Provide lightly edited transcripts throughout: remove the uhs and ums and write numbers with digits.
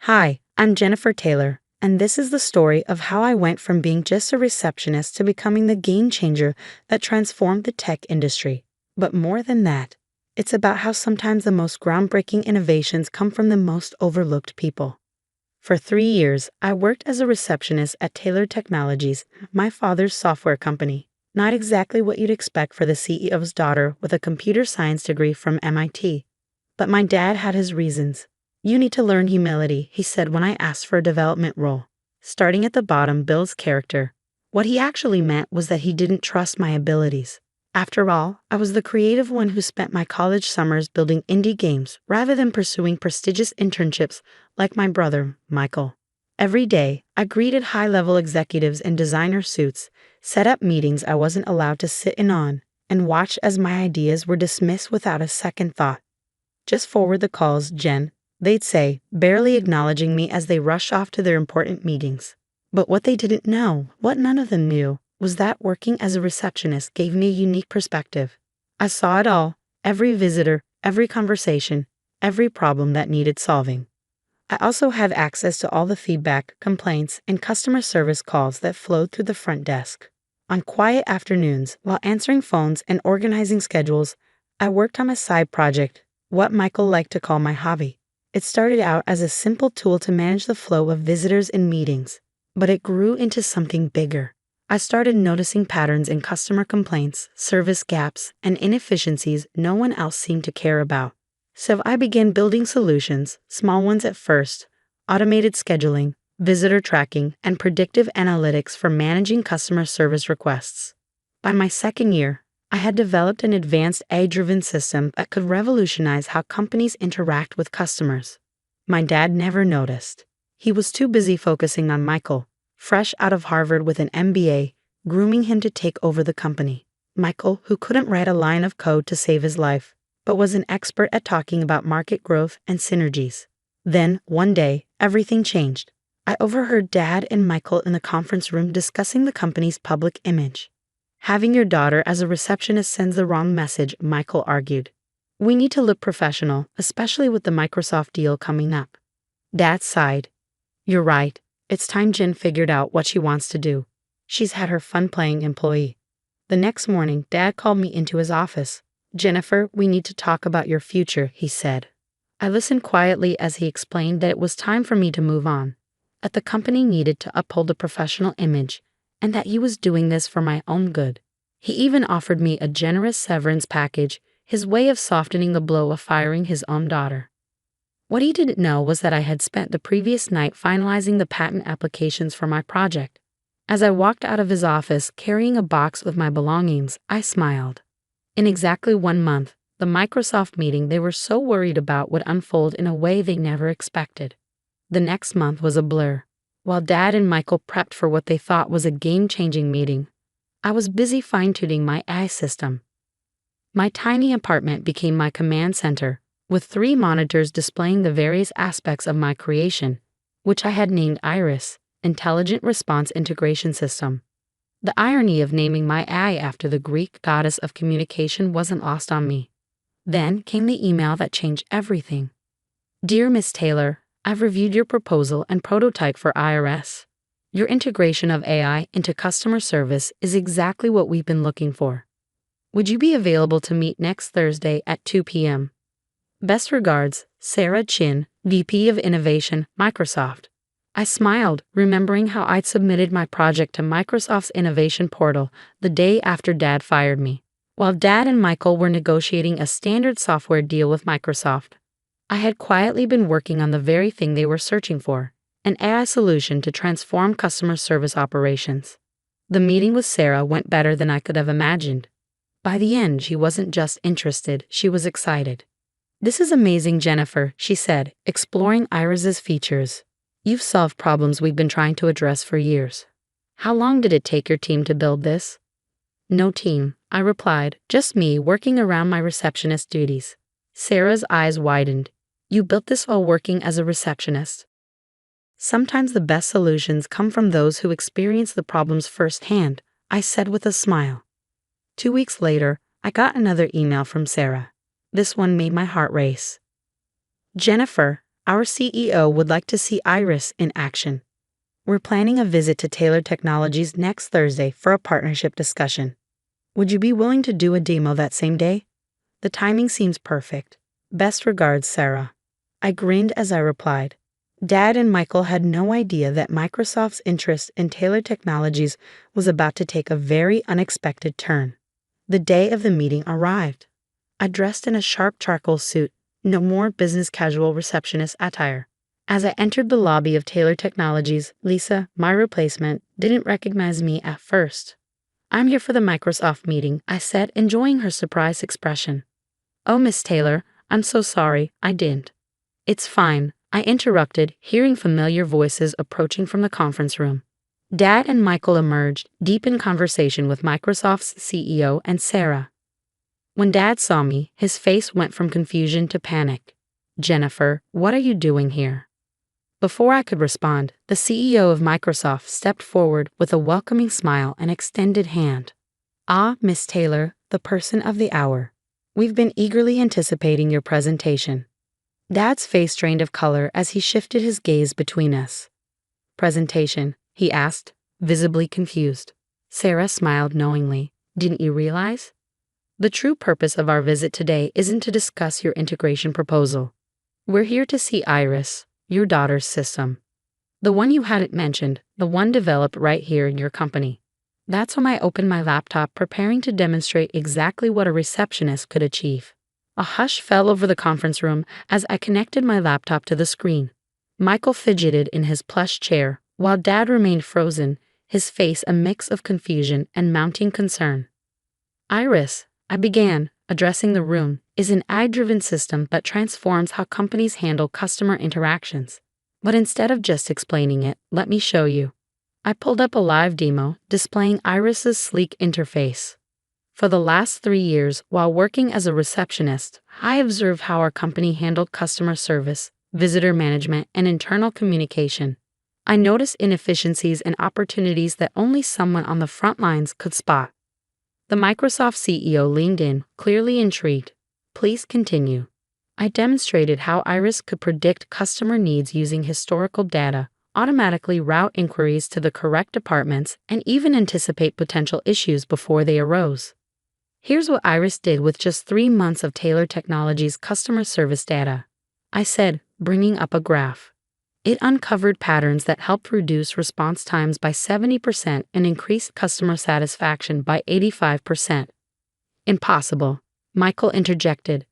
Hi, I'm Jennifer Taylor, and this is the story of how I went from being just a receptionist to becoming the game changer that transformed the tech industry. But more than that, it's about how sometimes the most groundbreaking innovations come from the most overlooked people. For 3 years, I worked as a receptionist at Taylor Technologies, my father's software company. Not exactly what you'd expect for the CEO's daughter with a computer science degree from MIT. But my dad had his reasons. "You need to learn humility," he said when I asked for a development role. Starting at the bottom builds character. What he actually meant was that he didn't trust my abilities. After all, I was the creative one who spent my college summers building indie games rather than pursuing prestigious internships like my brother, Michael. Every day, I greeted high-level executives in designer suits, set up meetings I wasn't allowed to sit in on, and watched as my ideas were dismissed without a second thought. "Just forward the calls, Jen," they'd say, barely acknowledging me as they rush off to their important meetings. But what they didn't know, what none of them knew, was that working as a receptionist gave me a unique perspective. I saw it all, every visitor, every conversation, every problem that needed solving. I also had access to all the feedback, complaints, and customer service calls that flowed through the front desk. On quiet afternoons, while answering phones and organizing schedules, I worked on a side project, what Michael liked to call my hobby. It started out as a simple tool to manage the flow of visitors and meetings, but it grew into something bigger. I started noticing patterns in customer complaints, service gaps, and inefficiencies no one else seemed to care about. So I began building solutions, small ones at first, automated scheduling, visitor tracking, and predictive analytics for managing customer service requests. By my second year, I had developed an advanced AI-driven system that could revolutionize how companies interact with customers. My dad never noticed. He was too busy focusing on Michael, fresh out of Harvard with an MBA, grooming him to take over the company. Michael, who couldn't write a line of code to save his life, but was an expert at talking about market growth and synergies. Then, one day, everything changed. I overheard Dad and Michael in the conference room discussing the company's public image. "Having your daughter as a receptionist sends the wrong message," Michael argued. "We need to look professional, especially with the Microsoft deal coming up." Dad sighed. "You're right. It's time Jen figured out what she wants to do. She's had her fun playing employee." The next morning, Dad called me into his office. "Jennifer, we need to talk about your future," he said. I listened quietly as he explained that it was time for me to move on, that the company needed to uphold a professional image, and that he was doing this for my own good. He even offered me a generous severance package, his way of softening the blow of firing his own daughter. What he didn't know was that I had spent the previous night finalizing the patent applications for my project. As I walked out of his office carrying a box with my belongings, I smiled. In exactly 1 month, the Microsoft meeting they were so worried about would unfold in a way they never expected. The next month was a blur. While Dad and Michael prepped for what they thought was a game-changing meeting, I was busy fine-tuning my AI system. My tiny apartment became my command center, with 3 monitors displaying the various aspects of my creation, which I had named Iris, Intelligent Response Integration System. The irony of naming my AI after the Greek goddess of communication wasn't lost on me. Then came the email that changed everything. "Dear Miss Taylor, I've reviewed your proposal and prototype for IRS. Your integration of AI into customer service is exactly what we've been looking for. Would you be available to meet next Thursday at 2 p.m.? Best regards, Sarah Chin, VP of Innovation, Microsoft." I smiled, remembering how I'd submitted my project to Microsoft's innovation portal the day after Dad fired me. While Dad and Michael were negotiating a standard software deal with Microsoft, I had quietly been working on the very thing they were searching for, an AI solution to transform customer service operations. The meeting with Sarah went better than I could have imagined. By the end, she wasn't just interested, she was excited. "This is amazing, Jennifer," she said, exploring Iris's features. "You've solved problems we've been trying to address for years. How long did it take your team to build this?" "No team," I replied, "just me working around my receptionist duties." Sarah's eyes widened. "You built this while working as a receptionist." Sometimes the best solutions come from those who experience the problems firsthand, I said with a smile. 2 weeks later, I got another email from Sarah. This one made my heart race. "Jennifer, Our CEO would like to see Iris in action. We're planning a visit to Taylor Technologies next Thursday for a partnership discussion. Would you be willing to do a demo that same day? The timing seems perfect. Best regards, Sarah. I grinned as I replied. Dad and Michael had no idea that Microsoft's interest in Taylor Technologies was about to take a very unexpected turn. The day of the meeting arrived. I dressed in a sharp charcoal suit, no more business casual receptionist attire. As I entered the lobby of Taylor Technologies, Lisa, my replacement, didn't recognize me at first. "I'm here for the Microsoft meeting," I said, enjoying her surprised expression. "Oh, Miss Taylor, I'm so sorry, I didn't." "It's fine," I interrupted, hearing familiar voices approaching from the conference room. Dad and Michael emerged, deep in conversation with Microsoft's CEO and Sarah. When Dad saw me, his face went from confusion to panic. "Jennifer, what are you doing here?" Before I could respond, the CEO of Microsoft stepped forward with a welcoming smile and extended hand. "Ah, Miss Taylor, the person of the hour. We've been eagerly anticipating your presentation." Dad's face drained of color as he shifted his gaze between us. "Presentation?" he asked, visibly confused. Sarah smiled knowingly. "Didn't you realize? The true purpose of our visit today isn't to discuss your integration proposal. We're here to see Iris, your daughter's system. The one you hadn't mentioned, the one developed right here in your company." That's when I opened my laptop, preparing to demonstrate exactly what a receptionist could achieve. A hush fell over the conference room as I connected my laptop to the screen. Michael fidgeted in his plush chair, while Dad remained frozen, his face a mix of confusion and mounting concern. "Iris," I began, addressing the room, "is an AI-driven system that transforms how companies handle customer interactions. But instead of just explaining it, let me show you." I pulled up a live demo displaying Iris's sleek interface. For the last 3 years, while working as a receptionist, I observed how our company handled customer service, visitor management, and internal communication. I noticed inefficiencies and opportunities that only someone on the front lines could spot. The Microsoft CEO leaned in, clearly intrigued. "Please continue." I demonstrated how Iris could predict customer needs using historical data, automatically route inquiries to the correct departments, and even anticipate potential issues before they arose. "Here's what Iris did with just 3 months of Taylor Technologies' customer service data," I said, bringing up a graph. It uncovered patterns that helped reduce response times by 70% and increased customer satisfaction by 85%. "Impossible," Michael interjected.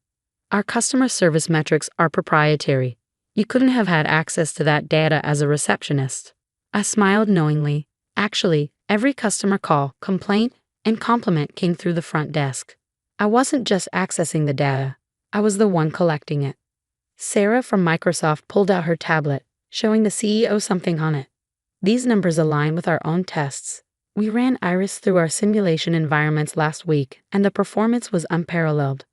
"Our customer service metrics are proprietary. You couldn't have had access to that data as a receptionist." I smiled knowingly. Actually, every customer call, complaint, and compliment came through the front desk. I wasn't just accessing the data, I was the one collecting it. Sarah from Microsoft pulled out her tablet, showing the CEO something on it. "These numbers align with our own tests. We ran Iris through our simulation environments last week, and the performance was unparalleled."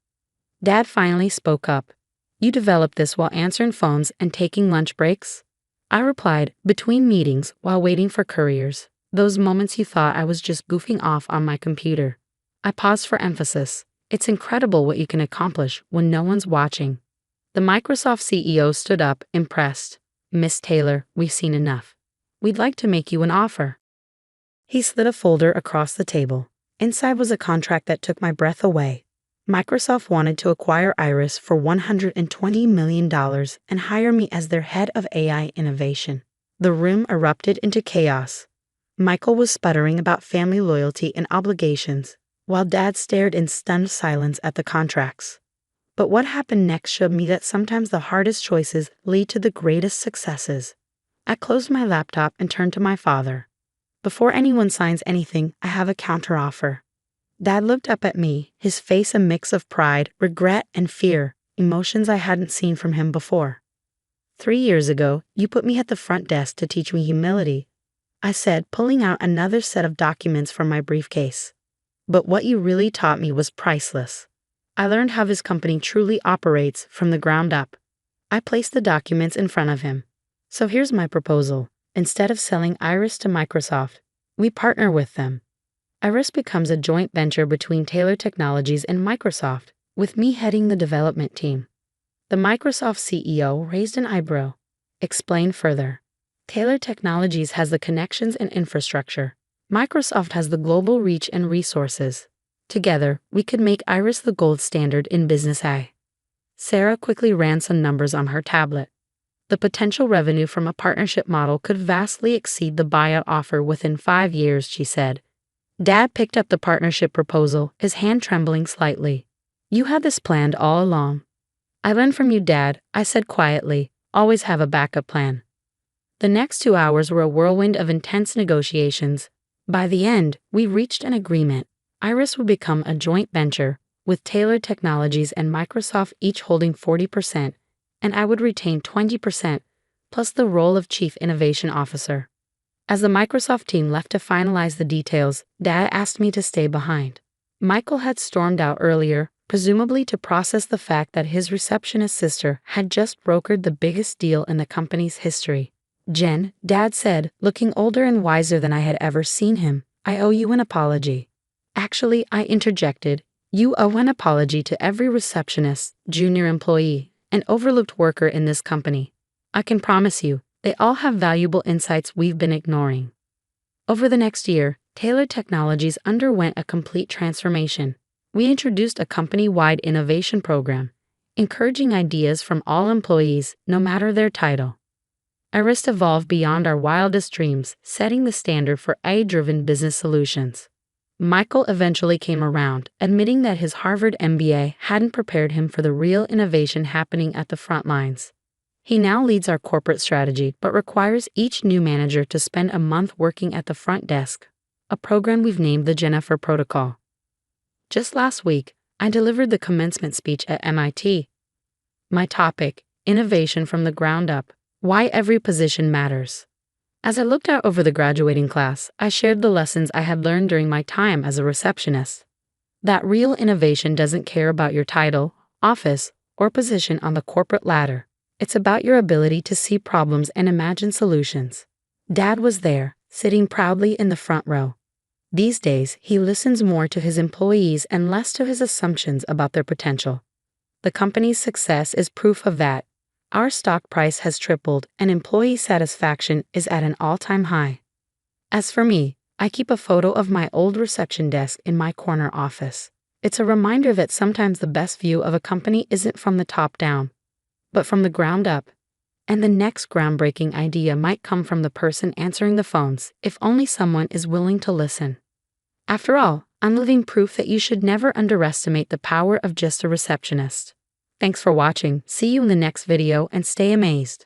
Dad finally spoke up. "You developed this while answering phones and taking lunch breaks?" I replied, "Between meetings, while waiting for couriers. Those moments you thought I was just goofing off on my computer." I paused for emphasis. It's incredible what you can accomplish when no one's watching. The Microsoft CEO stood up, impressed. "Miss Taylor, we've seen enough. We'd like to make you an offer." He slid a folder across the table. Inside was a contract that took my breath away. Microsoft wanted to acquire Iris for $120 million and hire me as their head of AI innovation. The room erupted into chaos. Michael was sputtering about family loyalty and obligations, while Dad stared in stunned silence at the contracts. But what happened next showed me that sometimes the hardest choices lead to the greatest successes. I closed my laptop and turned to my father. "Before anyone signs anything, I have a counteroffer." Dad looked up at me, his face a mix of pride, regret, and fear, emotions I hadn't seen from him before. 3 years ago, you put me at the front desk to teach me humility," I said, pulling out another set of documents from my briefcase. "But what you really taught me was priceless. I learned how this company truly operates from the ground up." I placed the documents in front of him. "So here's my proposal. Instead of selling Iris to Microsoft, we partner with them. Iris becomes a joint venture between Taylor Technologies and Microsoft, with me heading the development team. The Microsoft CEO raised an eyebrow. Explain further. Taylor Technologies has the connections and infrastructure. Microsoft has the global reach and resources. Together, we could make Iris the gold standard in business AI. Sarah quickly ran some numbers on her tablet. The potential revenue from a partnership model could vastly exceed the buyout offer within 5 years, she said. Dad picked up the partnership proposal, his hand trembling slightly. You had this planned all along. I learned from you, Dad, I said quietly. Always have a backup plan. The next 2 hours were a whirlwind of intense negotiations. By the end, we reached an agreement. Iris would become a joint venture, with Taylor Technologies and Microsoft each holding 40%, and I would retain 20%, plus the role of Chief Innovation Officer. As the Microsoft team left to finalize the details, Dad asked me to stay behind. Michael had stormed out earlier, presumably to process the fact that his receptionist sister had just brokered the biggest deal in the company's history. Jen, Dad said, looking older and wiser than I had ever seen him, I owe you an apology. Actually, I interjected, you owe an apology to every receptionist, junior employee, and overlooked worker in this company. I can promise you, they all have valuable insights we've been ignoring. Over the next year, Taylor Technologies underwent a complete transformation. We introduced a company-wide innovation program, encouraging ideas from all employees, no matter their title. Iris evolved beyond our wildest dreams, setting the standard for AI-driven business solutions. Michael eventually came around, admitting that his Harvard MBA hadn't prepared him for the real innovation happening at the front lines. He now leads our corporate strategy but requires each new manager to spend a month working at the front desk, a program we've named the Jennifer Protocol. Just last week, I delivered the commencement speech at MIT. My topic, Innovation from the Ground Up. Why every position matters. As I looked out over the graduating class, I shared the lessons I had learned during my time as a receptionist. That real innovation doesn't care about your title, office, or position on the corporate ladder. It's about your ability to see problems and imagine solutions. Dad was there, sitting proudly in the front row. These days, he listens more to his employees and less to his assumptions about their potential. The company's success is proof of that. Our stock price has tripled and employee satisfaction is at an all-time high. As for me, I keep a photo of my old reception desk in my corner office. It's a reminder that sometimes the best view of a company isn't from the top down, but from the ground up. And the next groundbreaking idea might come from the person answering the phones, if only someone is willing to listen. After all, I'm living proof that you should never underestimate the power of just a receptionist. Thanks for watching. See you in the next video and stay amazed.